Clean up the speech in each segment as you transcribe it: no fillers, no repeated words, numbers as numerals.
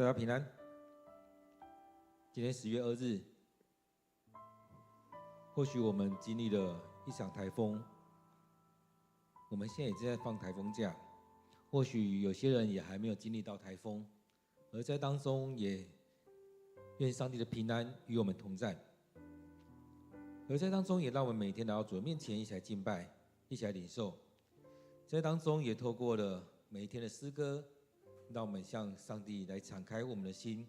大家平安。今天10月2日，或许我们经历了一场台风，我们现在也正在放台风假。或许有些人也还没有经历到台风，而在当中也愿上帝的平安与我们同在。而在当中也让我们每天来到主的面前，一起来敬拜，一起来领受。在当中也透过了每一天的诗歌，让我们向上帝来敞开我们的心，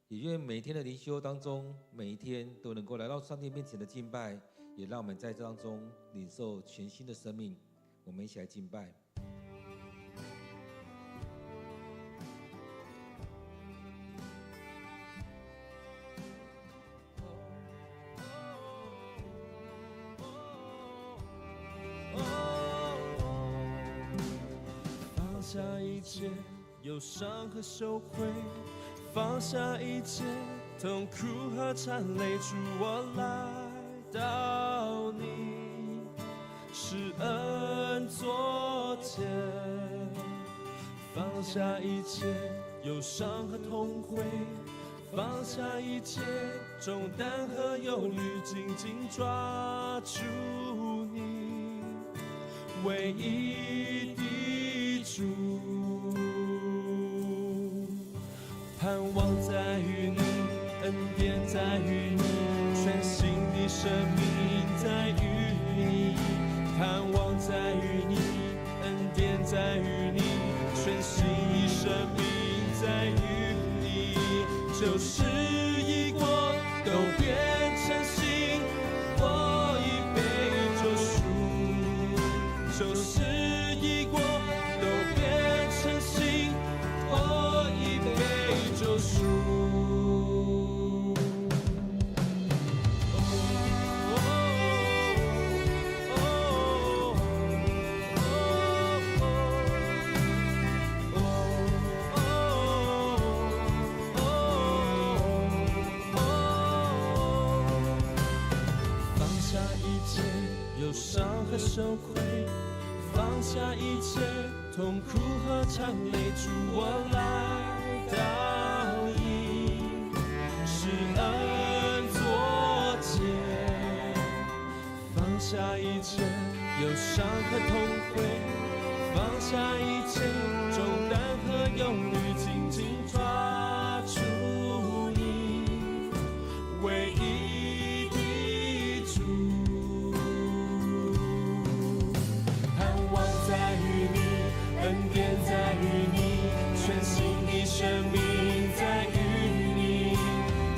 也愿每一天的灵修当中，每一天都能够来到上帝面前的敬拜，也让我们在这当中领受全新的生命。我们一起来敬拜。放下一切忧伤和羞愧，放下一切痛苦和缠累，主我来到你施恩座前。放下一切忧伤和痛悔，放下一切重担和忧虑，紧紧抓住你唯一的主，盼望在于你，恩典在于你，全新的生命在于你，盼望在于你，恩典在于你，全新的生命在于你，旧事已过，都变成新，我已被救赎，旧事已过，都变成新，我已被救赎。放下一切忧伤和羞愧，放下一切痛苦和缠累，主我来到你施恩座前。放下一切忧伤和痛悔，放下一切重担和忧虑，紧紧抓住你唯一的主，盼望在于你，恩典在于你，全新的生命在于你，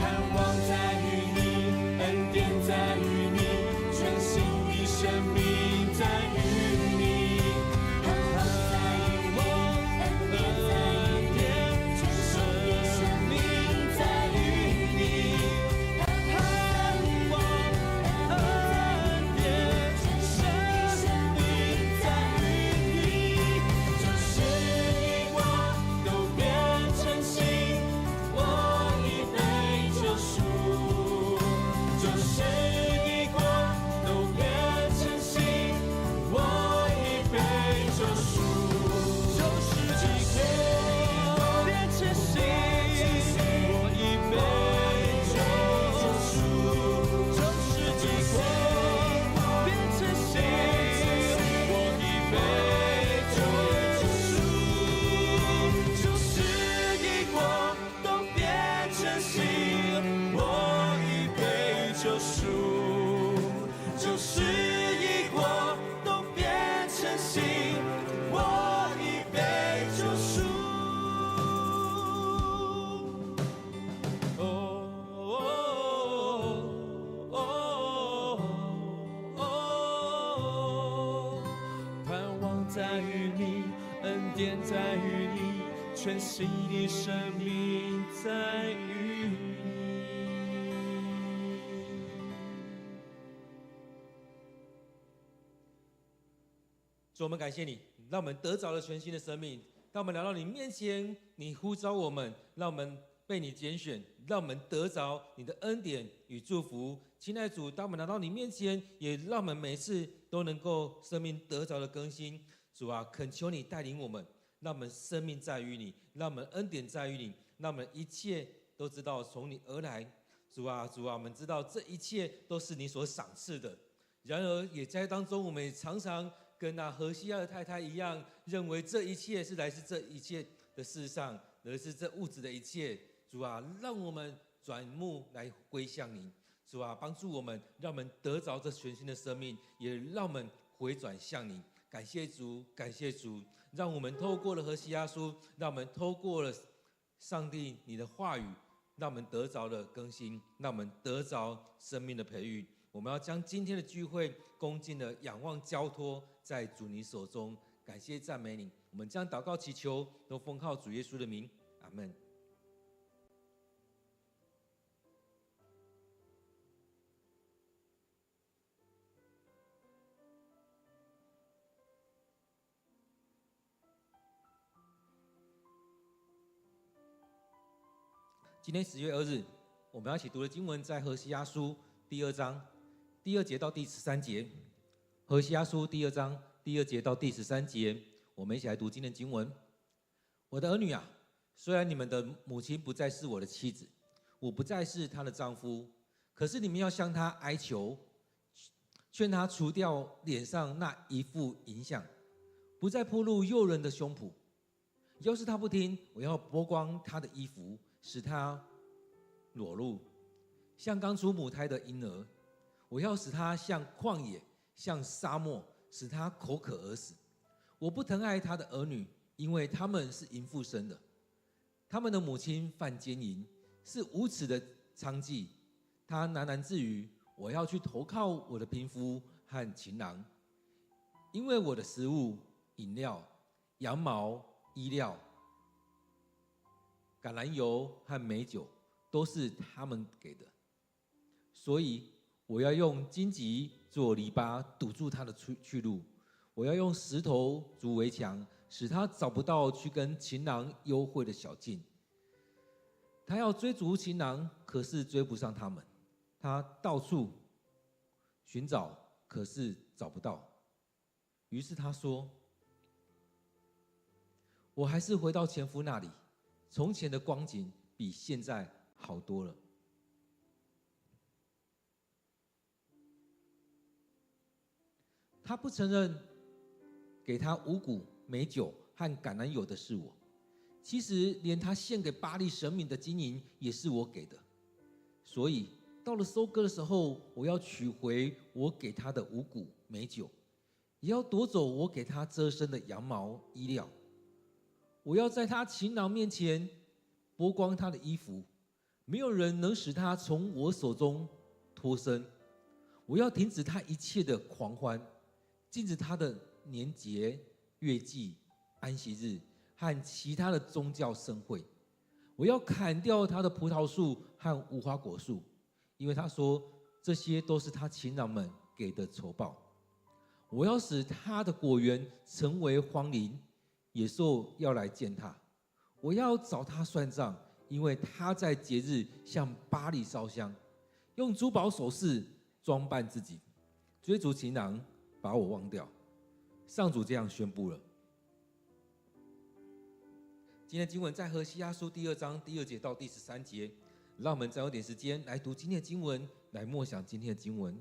盼望在于你，恩典在于你，全新的生命在于你，盼望恩典全新的生命在于你，盼望恩典全新的生命在于你，旧事已过，都变成新，我已被救赎，旧事已过，都变成新，我已被救赎，旧事已过，变成新，我已被救赎，旧事已过，变成新，我已被救赎，旧事已过，都变成新，我已被救赎，旧事已过，都变成新，我已被救赎。盼望在于你，恩典在于你，全新的生命在于你。主，我们感谢你，让我们得着了全新的生命。当我们来到你面前，你呼召我们，让我们被你拣选，让我们得着你的恩典与祝福。亲爱的主，当我们来到你面前，也让我们每次都能够生命得着的更新。主啊，恳求你带领我们，让我们生命在于你，让我们恩典在于你，那么一切都知道从你而来。主啊，主啊，我们知道这一切都是你所赏赐的。然而也在当中，我们也常常跟那何西阿的太太一样，认为这一切是来自这一切的世上，而是这物质的一切。主啊，让我们转目来归向你。主啊，帮助我们，让我们得着这全新的生命，也让我们回转向你。感谢主，感谢主，让我们透过了何西阿书，让我们透过了上帝你的话语，让我们得着了更新，让我们得着生命的培育。我们要将今天的聚会恭敬的仰望交托在主你手中，感谢赞美你。我们将祷告祈求都奉靠主耶稣的名，阿们。今天10月2日，我们要一起读的经文在何西阿书第2章第2节到第13节。何西阿书第2章第2节到第13节，我们一起来读今天的经文。我的儿女啊，虽然你们的母亲不再是我的妻子，我不再是她的丈夫，可是你们要向她哀求，劝她除掉脸上那一副淫相，不再暴露诱人的胸脯。要是她不听，我要剥光她的衣服，使她裸露，像刚出母胎的婴儿。我要使她像旷野，像沙漠，使她口渴而死。我不疼爱她的儿女，因为他们是淫妇生的。他们的母亲犯奸淫，是无耻的娼妓。她喃喃自语：我要去投靠我的贫夫和情郎，因为我的食物、饮料、羊毛、衣料、橄榄油和美酒都是他们给的，所以我要用荆棘做篱笆堵住他的去路，我要用石头筑围墙，使他找不到去跟情郎幽会的小径。他要追逐情郎，可是追不上他们；他到处寻找，可是找不到。于是他说：我还是回到前夫那里，从前的光景比现在好多了。他不承认给他五谷、美酒和橄榄油的是我，其实连他献给巴力神明的金银也是我给的。所以到了收割的时候，我要取回我给他的五谷、美酒，也要夺走我给他遮身的羊毛、衣料。我要在他情郎面前剥光他的衣服，没有人能使他从我手中脱身。我要停止他一切的狂欢，禁止他的年节、月祭、安息日和其他的宗教盛会。我要砍掉他的葡萄树和无花果树，因为他说这些都是他情郎们给的酬报。我要使他的果园成为荒林，野兽要来践踏。我要找他算账，因为他在节日向巴力烧香，用珠宝首饰装扮自己，追逐情郎，把我忘掉。上主这样宣布了。今天的经文在何西阿书第2章第2节到第13节，让我们再有点时间来读今天的经文，来默想今天的经文。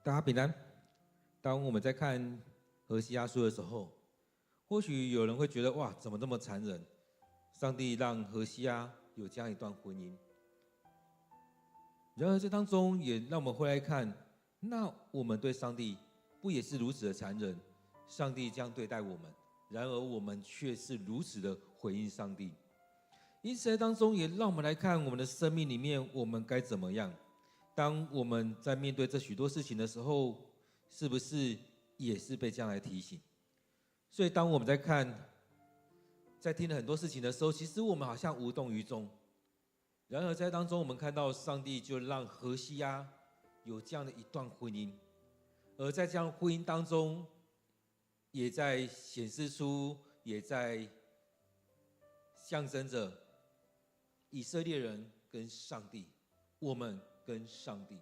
大家平安。当我们在看何西阿书的时候，或许有人会觉得哇，怎么这么残忍？上帝让何西阿有这样一段婚姻。然而这当中也让我们回来看，那我们对上帝不也是如此的残忍？上帝这样对待我们，然而我们却是如此的回应上帝。因此在当中也让我们来看我们的生命里面，我们该怎么样？当我们在面对这许多事情的时候，是不是也是被这样来提醒？所以当我们在听了很多事情的时候，其实我们好像无动于衷。然而在当中，我们看到上帝就让何西阿有这样的一段婚姻，而在这样婚姻当中，也在显示出，也在象征着以色列人跟上帝，我们跟上帝。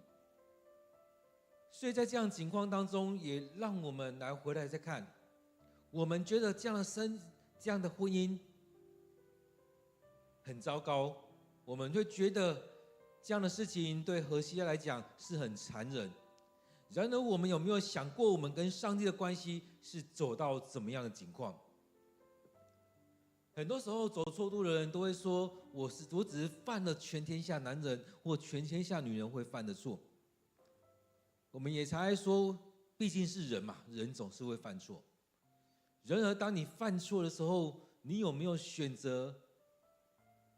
所以在这样的情况当中，也让我们来回来再看，我们觉得这样的婚姻很糟糕，我们会觉得这样的事情对何西阿来讲是很残忍。然而我们有没有想过，我们跟上帝的关系是走到怎么样的情况？很多时候走错路的人都会说，我只是犯了全天下男人或全天下女人会犯的错。我们也常爱说，毕竟是人嘛，人总是会犯错。然而当你犯错的时候，你有没有选择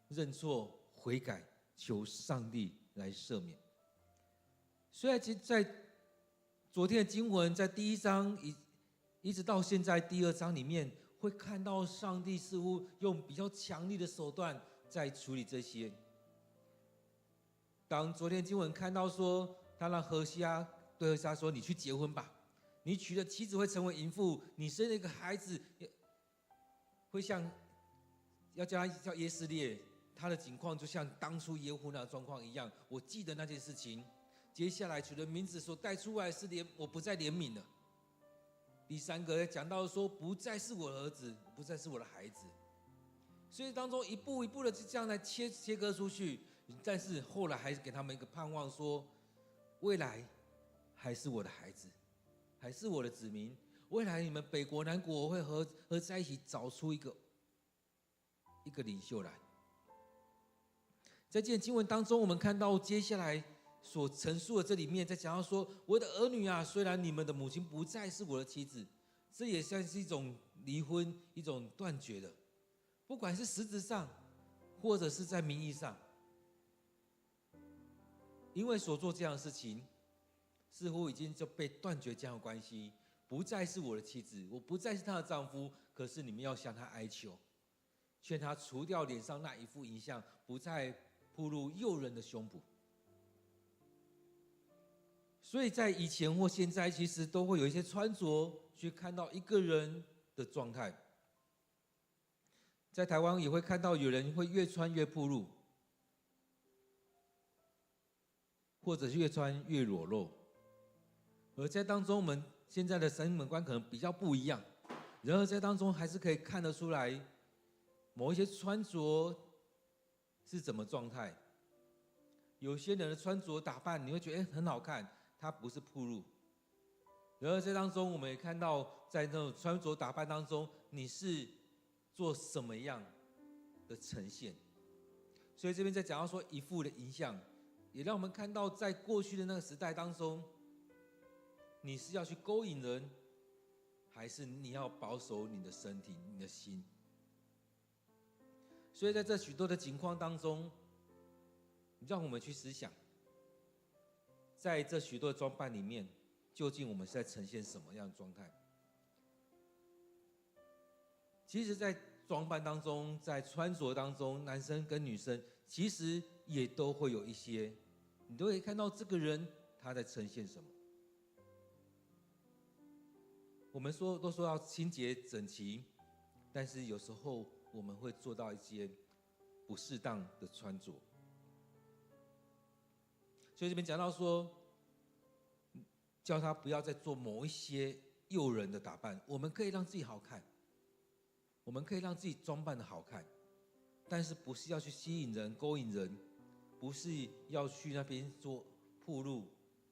认错悔改，求上帝来赦免？虽然在昨天的经文，在第1章一直到现在第2章里面，会看到上帝似乎用比较强力的手段在处理这些。当昨天经文看到说，他让何西阿对何西阿说：“你去结婚吧，你娶的妻子会成为淫妇，你生了一个孩子，会像要叫他叫耶斯列，他的情况就像当初耶户那状况一样。我记得那件事情。接下来取的名字所带出来是我不再怜悯了。第3个讲到说，不再是我的儿子，不再是我的孩子。所以当中一步一步的这样来切割出去，但是后来还是给他们一个盼望说，未来还是我的孩子，还是我的子民。未来你们北国南国会合在一起，找出一个领袖来。在这件经文当中，我们看到接下来所陈述的这里面，在讲到说，我的儿女啊，虽然你们的母亲不再是我的妻子，这也算是一种离婚，一种断绝的，不管是实质上，或者是在名义上，因为所做这样的事情，似乎已经就被断绝这样的关系，不再是我的妻子，我不再是她的丈夫。可是你们要向她哀求，劝她除掉脸上那一副淫像，不再暴露诱人的胸脯。所以在以前或现在，其实都会有一些穿着去看到一个人的状态。在台湾也会看到有人会越穿越暴露，或者是越穿越裸露。而在当中，我们现在的审美观可能比较不一样，然而在当中还是可以看得出来，某一些穿着是怎么状态。有些人的穿着打扮，你会觉得很好看。他不是暴露，然而在当中，我们也看到，在那种穿着打扮当中，你是做什么样的呈现？所以这边在讲到说一副的影像，也让我们看到，在过去的那个时代当中，你是要去勾引人，还是你要保守你的身体、你的心？所以在这许多的情况当中，让我们去思想。在这许多的装扮里面，究竟我们是在呈现什么样的状态？其实，在装扮当中，在穿着当中，男生跟女生其实也都会有一些，你都可以看到这个人他在呈现什么。我们都说要清洁整齐，但是有时候我们会做到一些不适当的穿着。所以这边讲到说，叫他不要再做某一些诱人的打扮。我们可以让自己好看，我们可以让自己装扮的好看，但是不是要去吸引人、勾引人，不是要去那边做暴露、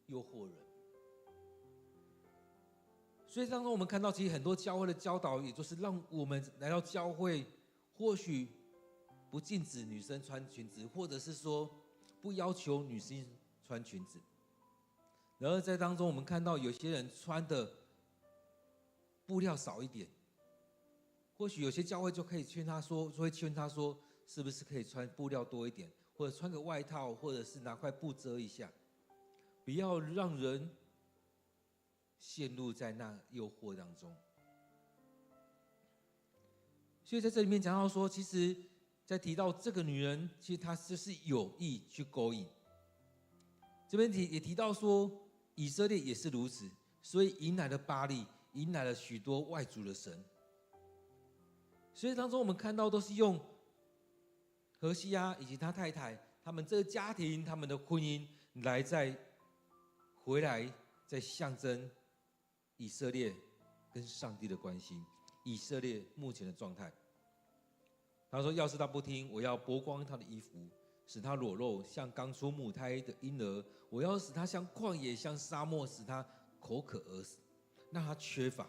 诱惑人。所以当中我们看到，其实很多教会的教导，也就是让我们来到教会，或许不禁止女生穿裙子，或者是说不要求女性穿裙子。然而在当中，我们看到有些人穿的布料少一点，或许有些教会就可以劝他说，是不是可以穿布料多一点，或者穿个外套，或者是拿块布遮一下，不要让人陷入在那诱惑当中。所以在这里面讲到说，其实在提到这个女人，其实她就是有意去勾引。这边也提到说，以色列也是如此，所以迎来了巴力，迎来了许多外族的神。所以当中我们看到都是用何西阿以及他太太他们这个家庭他们的婚姻来回来再象征以色列跟上帝的关系，以色列目前的状态。他说：“要是他不听，我要剥光他的衣服，使他裸露，像刚出母胎的婴儿；我要使他像旷野，像沙漠，使他口渴而死，让他缺乏。”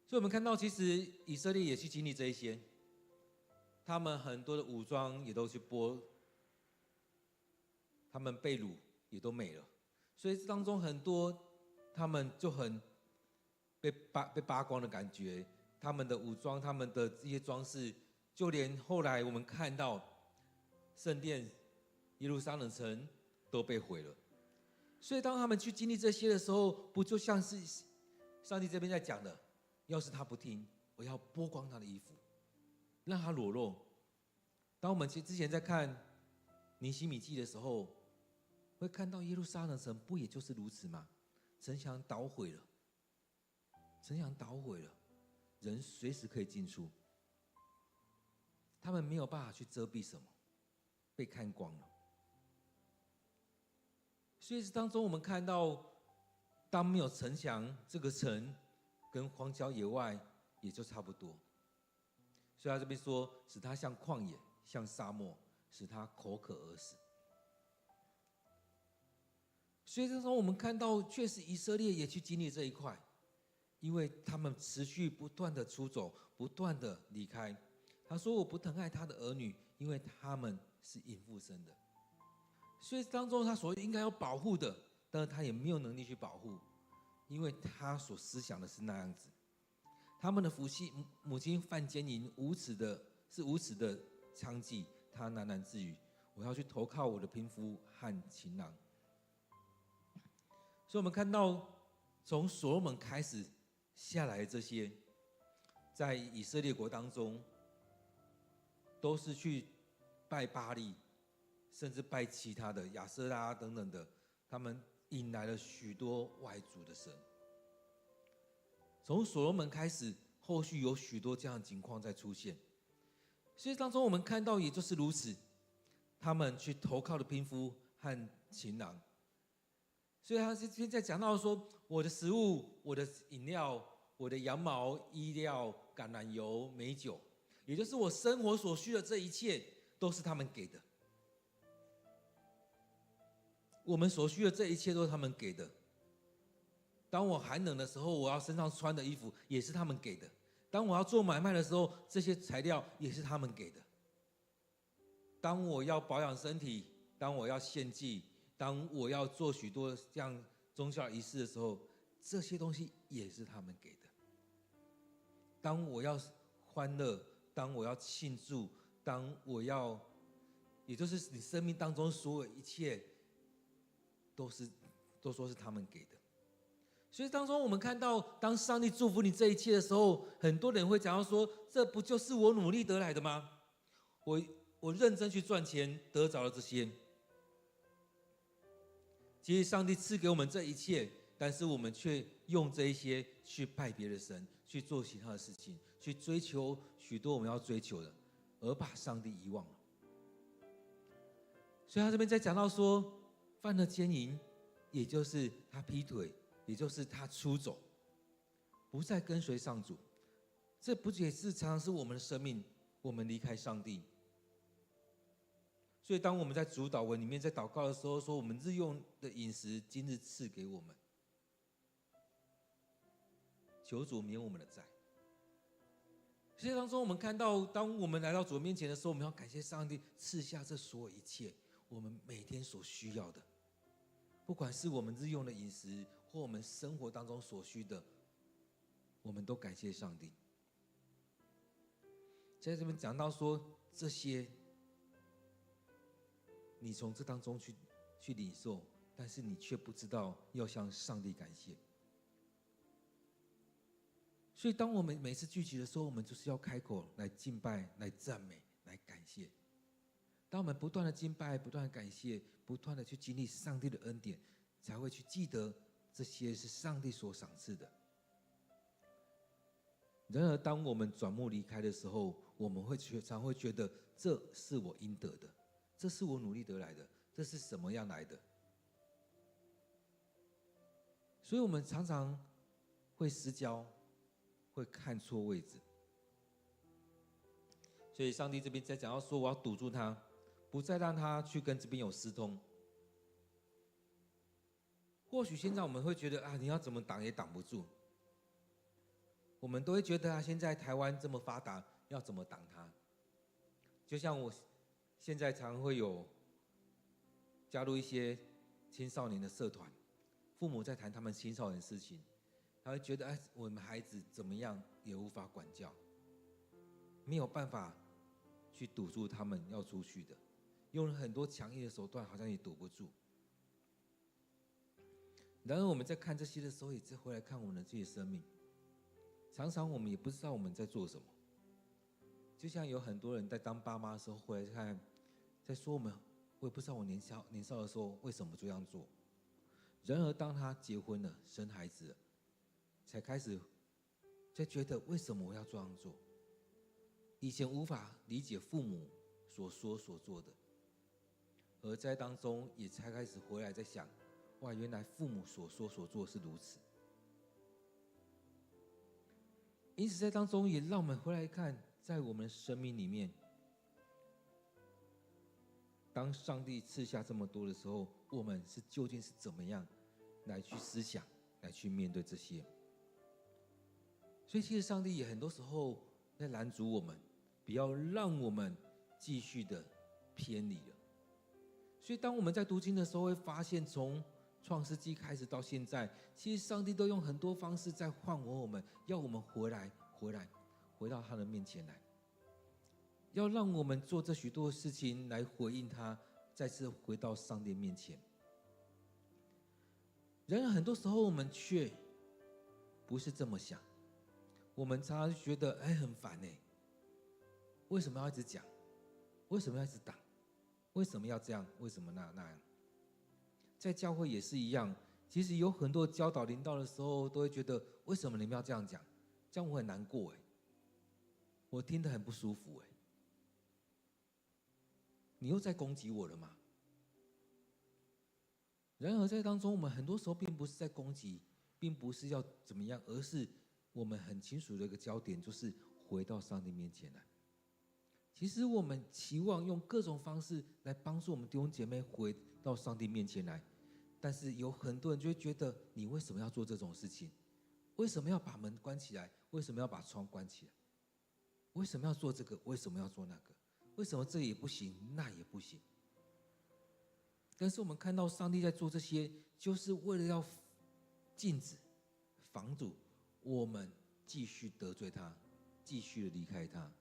所以我们看到，其实以色列也去经历这一些，他们很多的武装也都去剥，他们被掳也都没了，所以当中很多他们就很被扒光的感觉，他们的武装，他们的这些装饰，就连后来我们看到圣殿、耶路撒冷城都被毁了。所以当他们去经历这些的时候，不就像是上帝这边在讲的？要是他不听，我要剥光他的衣服，让他裸露。当我们之前在看尼希米记的时候，会看到耶路撒冷城不也就是如此吗？城墙捣毁了，人随时可以进出，他们没有办法去遮蔽什么，被看光了。所以当中我们看到，当没有城墙，这个城跟荒郊野外也就差不多。所以他这边说，使他像旷野，像沙漠，使他口渴而死。所以这时候我们看到，确实以色列也去经历这一块，因为他们持续不断的出走，不断的离开。他说：“我不疼爱他的儿女，因为他们是淫妇生的。”所以当中他所应该要保护的，但是他也没有能力去保护，因为他所思想的是那样子。他们的母亲犯奸淫，无耻的娼妓，他喃喃自语：“我要去投靠我的贫妇和情郎。”所以我们看到，从所罗门开始下来的这些，在以色列国当中，都是去拜巴力，甚至拜其他的亚舍拉等等的，他们引来了许多外族的神。从所罗门开始，后续有许多这样的情况在出现。所以当中我们看到，也就是如此，他们去投靠的贫妇和情郎。所以他这边在讲到说，我的食物、我的饮料、我的羊毛、衣料、橄榄油、美酒，也就是我生活所需的这一切，都是他们给的。我们所需的这一切都是他们给的。当我寒冷的时候，我要身上穿的衣服也是他们给的。当我要做买卖的时候，这些材料也是他们给的。当我要保养身体，当我要献祭，当我要做许多这样宗教仪式的时候，这些东西也是他们给的。当我要欢乐，当我要庆祝，当我要，也就是你生命当中所有一切，都说是他们给的。所以当中我们看到，当上帝祝福你这一切的时候，很多人会讲到说，这不就是我努力得来的吗？我认真去赚钱得着了这些。其实上帝赐给我们这一切，但是我们却用这一些去拜别的神，去做其他的事情，去追求许多我们要追求的，而把上帝遗忘了。所以他这边在讲到说，犯了奸淫，也就是他劈腿，也就是他出走，不再跟随上主。这不也是常常是我们的生命，我们离开上帝。所以当我们在主祷文里面在祷告的时候说，我们日用的饮食今日赐给我们，求主免我们的债。所以当中我们看到，当我们来到主面前的时候，我们要感谢上帝赐下这所有一切我们每天所需要的，不管是我们日用的饮食，或我们生活当中所需的，我们都感谢上帝。在这边讲到说，这些你从这当中去领受，但是你却不知道要向上帝感谢。所以当我们每次聚集的时候，我们就是要开口来敬拜、来赞美、来感谢。当我们不断的敬拜、不断的感谢、不断的去经历上帝的恩典，才会去记得这些是上帝所赏赐的。然而当我们转目离开的时候，我们常会觉得这是我应得的，这是我努力得来的，这是什么样来的？所以我们常常会失焦，会看错位置。所以上帝这边在讲到说，我要堵住他，不再让他去跟这边有私通。或许现在我们会觉得啊，你要怎么挡也挡不住。我们都会觉得啊，现在台湾这么发达，要怎么挡他？就像我现在常会有加入一些青少年的社团，父母在谈他们青少年的事情，他会觉得哎，我们孩子怎么样也无法管教，没有办法去堵住他们要出去的，用了很多强硬的手段，好像也堵不住。然而我们在看这些的时候，也再回来看我们的自己的生命，常常我们也不知道我们在做什么。就像有很多人在当爸妈的时候回来看，在说我也不知道我年少的时候为什么这样做。然而当他结婚了、生孩子了，才开始在觉得为什么我要这样做。以前无法理解父母所说所做的，而在当中也才开始回来在想，哇，原来父母所说所做是如此。因此在当中也让我们回来看，在我们的生命里面，当上帝赐下这么多的时候，我们究竟是怎么样来去思想，来去面对这些。所以其实上帝也很多时候在拦阻我们，不要让我们继续的偏离了。所以当我们在读经的时候，会发现从创世纪开始到现在，其实上帝都用很多方式在唤我们，要我们回到他的面前来，要让我们做这许多事情来回应他，再次回到上帝面前。然而很多时候我们却不是这么想，我们常常觉得很烦为什么要一直讲？为什么要一直挡？为什么要这样？为什么那样？在教会也是一样，其实有很多教导领导的时候，都会觉得为什么你们要这样讲？这样我很难过我听得很不舒服你又在攻击我了吗？然而在当中，我们很多时候并不是在攻击，并不是要怎么样，而是我们很清楚的一个焦点，就是回到上帝面前来。其实我们期望用各种方式来帮助我们弟兄姐妹回到上帝面前来，但是有很多人就会觉得，你为什么要做这种事情？为什么要把门关起来？为什么要把窗关起来？为什么要做这个？为什么要做那个？为什么这也不行，那也不行？但是我们看到上帝在做这些，就是为了要禁止、防止我们继续得罪他，继续的离开他，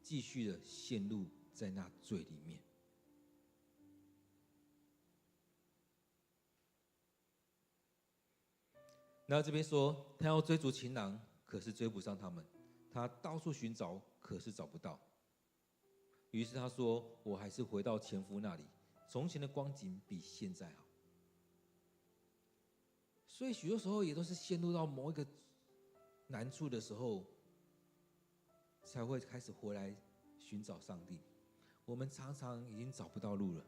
继续的陷入在那罪里面。然后这边说，他要追逐情郎，可是追不上他们；他到处寻找，可是找不到。于是他说：“我还是回到前夫那里，从前的光景比现在好。”所以许多时候也都是陷入到某一个难处的时候，才会开始回来寻找上帝。我们常常已经找不到路了，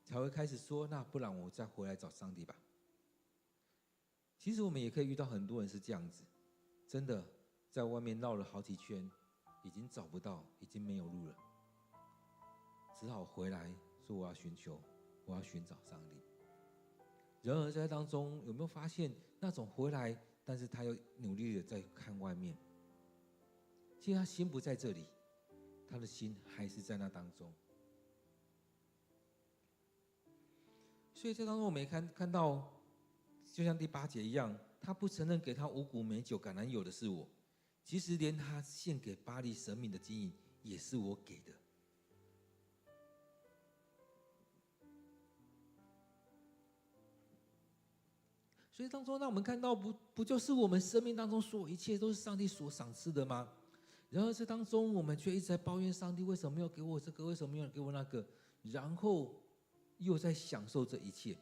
才会开始说：“那不然我再回来找上帝吧。”其实我们也可以遇到很多人是这样子，真的在外面绕了好几圈，已经找不到，已经没有路了，只好回来说：“我要寻求，我要寻找上帝。”然而在当中有没有发现那种回来，但是他又努力的在看外面？其实他心不在这里，他的心还是在那当中。所以在当中我们也看到，就像第8节一样，他不承认给他五谷美酒橄榄油的是我，其实连他献给巴力神明的金银也是我给的。所以当中让我们看到，不就是我们生命当中所有一切都是上帝所赏赐的吗？然而这当中我们却一直在抱怨上帝为什么没有给我这个，为什么没有给我那个，然后又在享受这一切。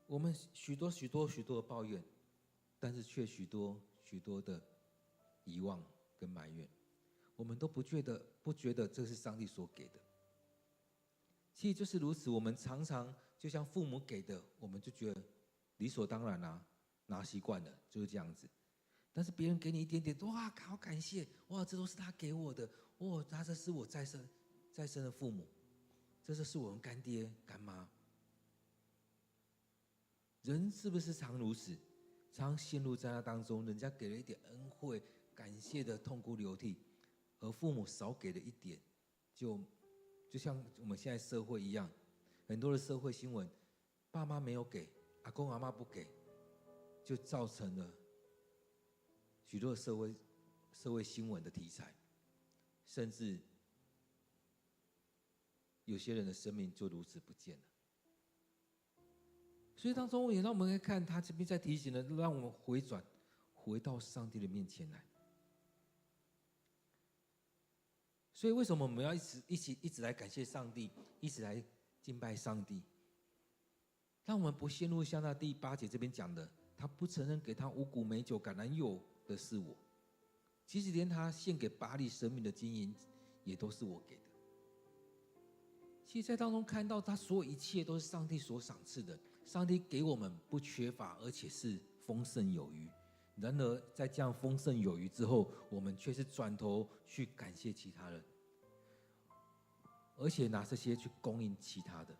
我们许多的抱怨，但是却许多的遗忘跟埋怨，我们都不觉得这是上帝所给的。其实就是如此，我们常常就像父母给的，我们就觉得理所当然啊，拿习惯了就是这样子。但是别人给你一点点，哇，好感谢，哇，这都是他给我的，哇，他这是我再生的父母，这是我们干爹干妈。人是不是常如此，常陷入在那当中？人家给了一点恩惠，感谢的痛哭流涕，而父母少给了一点，就像我们现在社会一样，很多的社会新闻，爸妈没有给，阿公阿嬷不给，就造成了许多的社会新闻的题材，甚至有些人的生命就如此不见了。所以当中也让我们来看，他这边在提醒了，让我们回到上帝的面前来。所以为什么我们要一直来感谢上帝，一直来敬拜上帝？让我们不陷入像那第8节这边讲的，他不承认给他五谷美酒橄榄油的是我，其实连他献给巴力神明的金银也都是我给的。其实在当中看到他所有一切都是上帝所赏赐的，上帝给我们不缺乏，而且是丰盛有余。然而在这样丰盛有余之后，我们却是转头去感谢其他人，而且拿这些去供应其他的。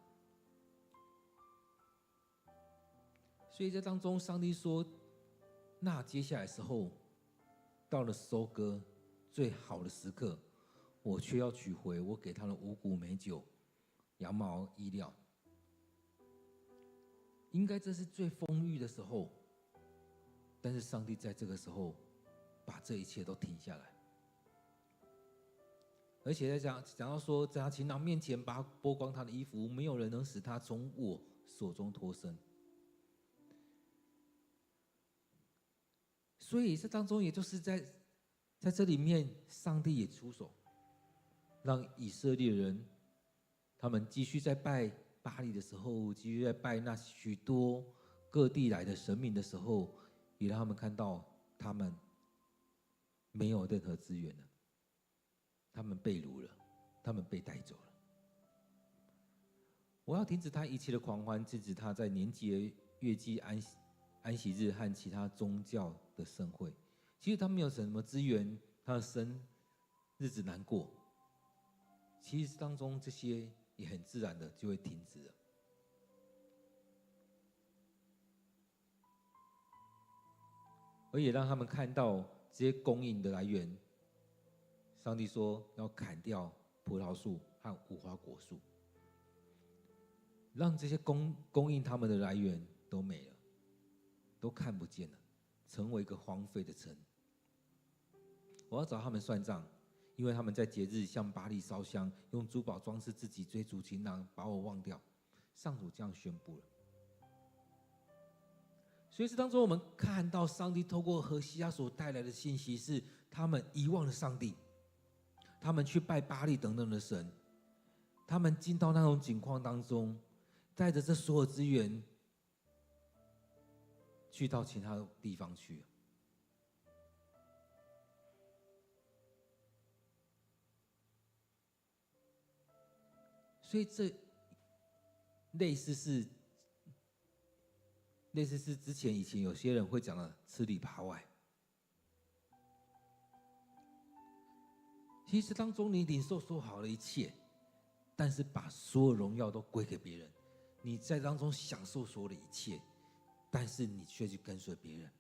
所以在当中上帝说，那接下来的时候到了收割最好的时刻，我却要取回我给他的五谷美酒羊毛衣料。应该这是最丰裕的时候，但是上帝在这个时候把这一切都停下来，而且在讲到说，在他情郎面前把他剥光他的衣服，没有人能使他从我手中脱身。所以这当中也就是在这里面，上帝也出手，让以色列人他们继续在拜巴力的时候，继续在拜那许多各地来的神明的时候，也让他们看到他们没有任何资源了，他们被掳了，他们被带走了。我要停止他一切的狂欢，制止他在年节、月季、安息日和其他宗教的盛会。其实他没有什么资源，他的生日子难过，其实当中这些也很自然的就会停止了。而也让他们看到这些供应的来源。上帝说要砍掉葡萄树和无花果树，让这些供应他们的来源都没了，都看不见了，成为一个荒废的城。我要找他们算账，因为他们在节日向巴力烧香，用珠宝装饰自己，追逐情郎，把我忘掉。上主这样宣布了。所以这当中我们看到上帝透过何西阿所带来的信息是，他们遗忘了上帝，他们去拜巴力等等的神，他们进到那种境况当中，带着这所有资源去到其他地方去。所以这类似是以前有些人会讲的吃里扒外。其实当中你领受所好的一切，但是把所有荣耀都归给别人，你在当中享受所有的一切，但是你却去跟随别人。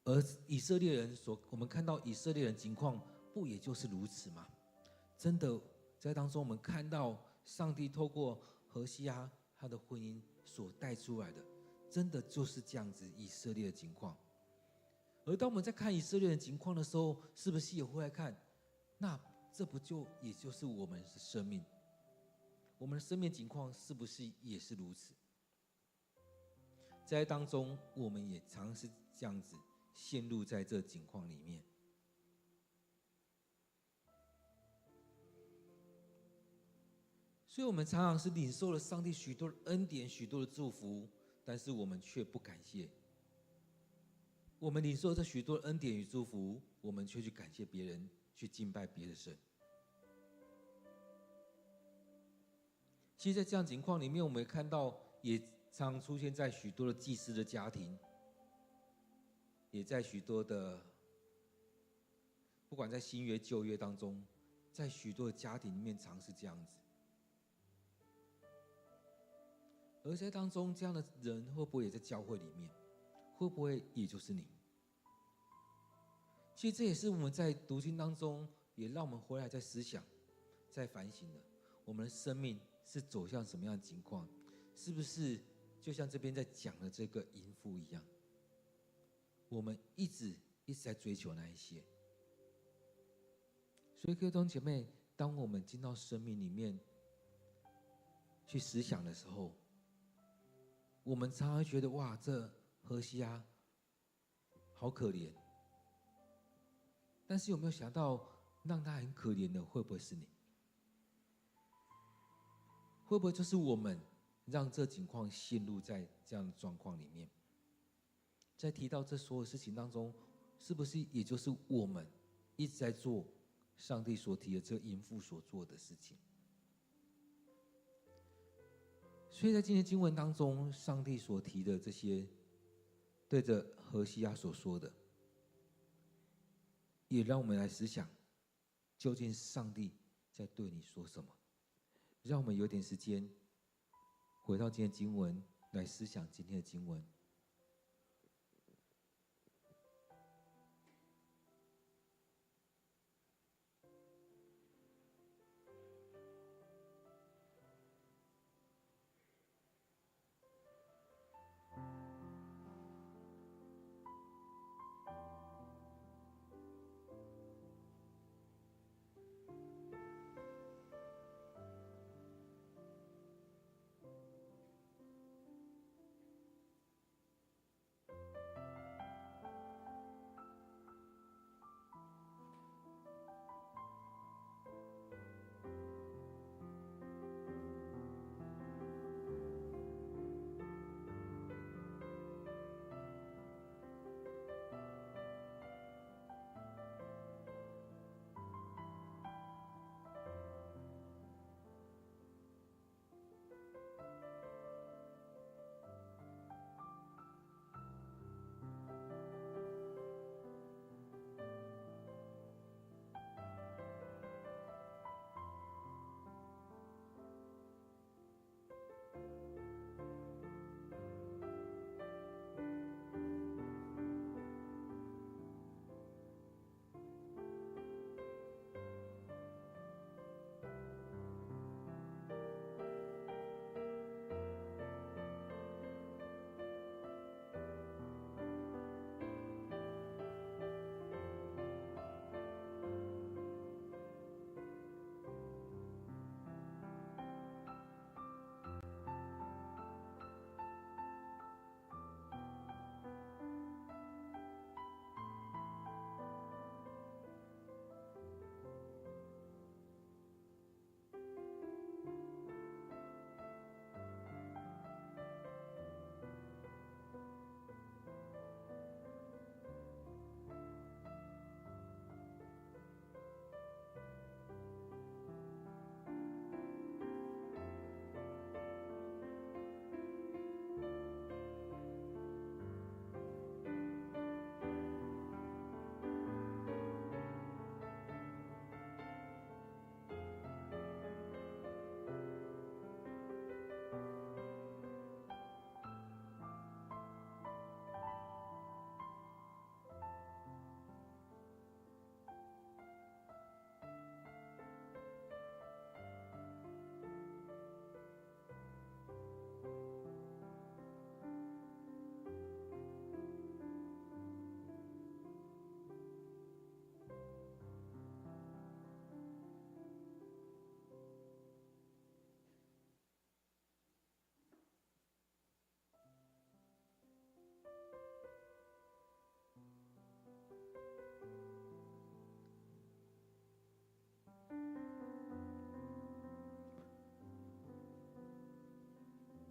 而以色列人我们看到以色列人情况，不也就是如此吗？真的在当中，我们看到上帝透过何西阿他的婚姻所带出来的，真的就是这样子以色列的情况。而当我们在看以色列的情况的时候，是不是也会来看？那这不就也就是我们的生命？我们的生命情况是不是也是如此？在当中，我们也常是这样子陷入在这境况里面。所以我们常常是领受了上帝许多的恩典、许多的祝福，但是我们却不感谢。我们领受这许多的恩典与祝福，我们却去感谢别人，去敬拜别的神。其实在这样情况里面，我们也看到，也常出现在许多的祭司的家庭，也在许多的，不管在新约旧约当中，在许多的家庭里面常是这样子。而在当中，这样的人会不会也在教会里面？会不会也就是你？其实这也是我们在读经当中，也让我们回来在思想、在反省的，我们的生命是走向什么样的情况？是不是就像这边在讲的这个淫妇一样？我们一直在追求那一些。所以各位弟兄姐妹，当我们进到生命里面去思想的时候，我们常常会觉得哇，这何西阿好可怜。但是有没有想到，让他很可怜的会不会是你？会不会就是我们让这情况陷入在这样的状况里面？在提到这所有事情当中，是不是也就是我们一直在做上帝所提的这个淫妇所做的事情？所以在今天经文当中，上帝所提的这些，对着何西阿所说的，也让我们来思想，究竟上帝在对你说什么？让我们有点时间回到今天经文来思想今天的经文。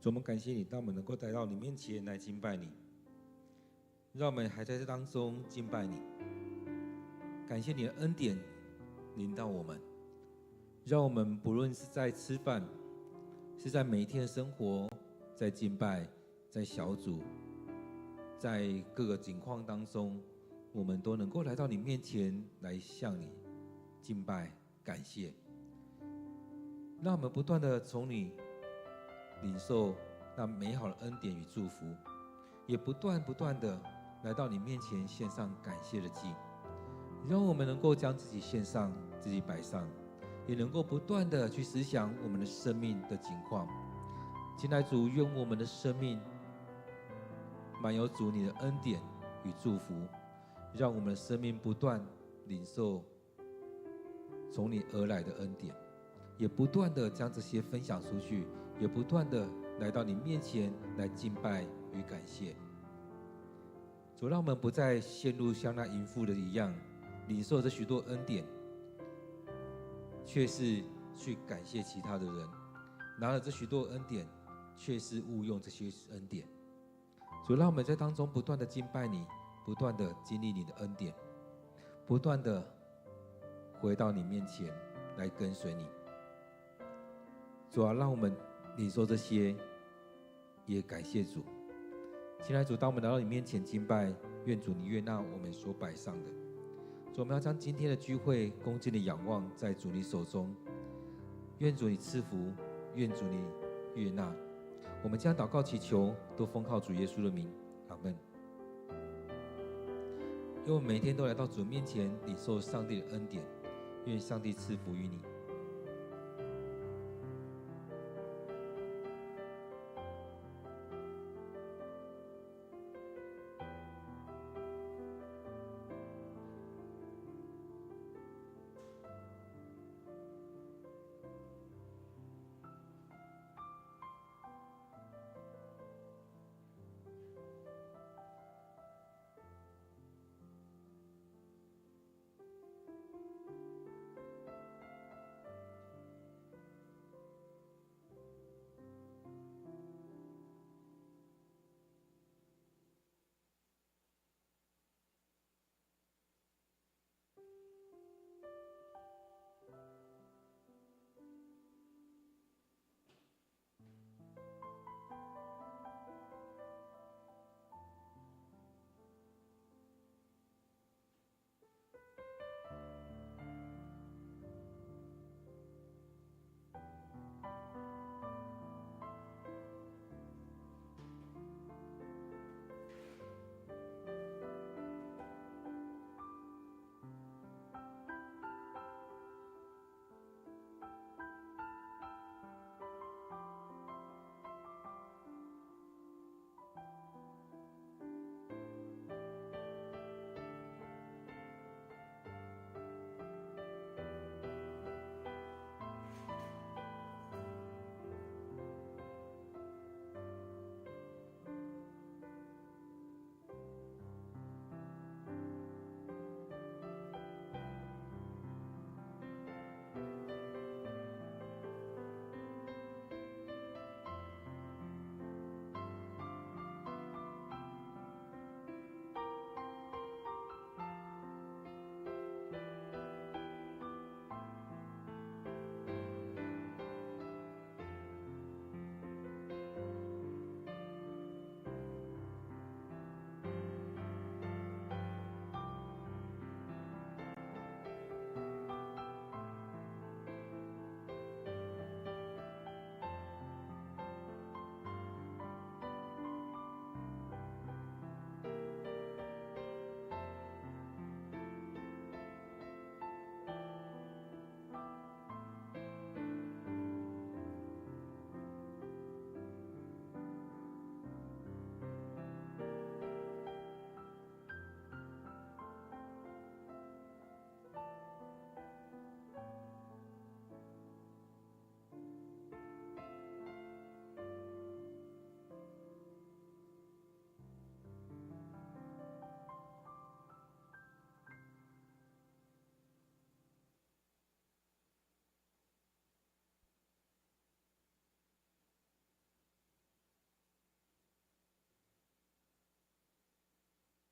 主，我们感谢你，让我们能够来到你面前来敬拜你，让我们还在这当中敬拜你。感谢你的恩典临到我们，让我们不论是在吃饭，是在每一天的生活，在敬拜，在小组，在各个境况当中，我们都能够来到你面前来向你敬拜感谢。让我们不断的从你领受那美好的恩典与祝福，也不断的来到你面前献上感谢的祭，让我们能够将自己献上，自己摆上，也能够不断的去思想我们的生命的情况。亲爱的主，愿我们的生命满有主你的恩典与祝福，让我们的生命不断领受从你而来的恩典，也不断的将这些分享出去，也不断的来到你面前来敬拜与感谢。主，让我们不再陷入像那淫妇的一样，领受着许多恩典，却是去感谢其他的人，拿了这许多恩典，却是误用这些恩典。主，让我们在当中不断的敬拜你，不断的经历你的恩典，不断的回到你面前来跟随你。主啊，让我们领受这些，也感谢主。亲爱的主，当我们来到你面前敬拜，愿主你悦纳我们所摆上的。主，我们要将今天的聚会恭敬的仰望在主你手中，愿主你赐福，愿主你悦纳。我们将祷告祈求都奉靠主耶稣的名，阿们。因为我们每天都来到主面前领受上帝的恩典，愿上帝赐福于你。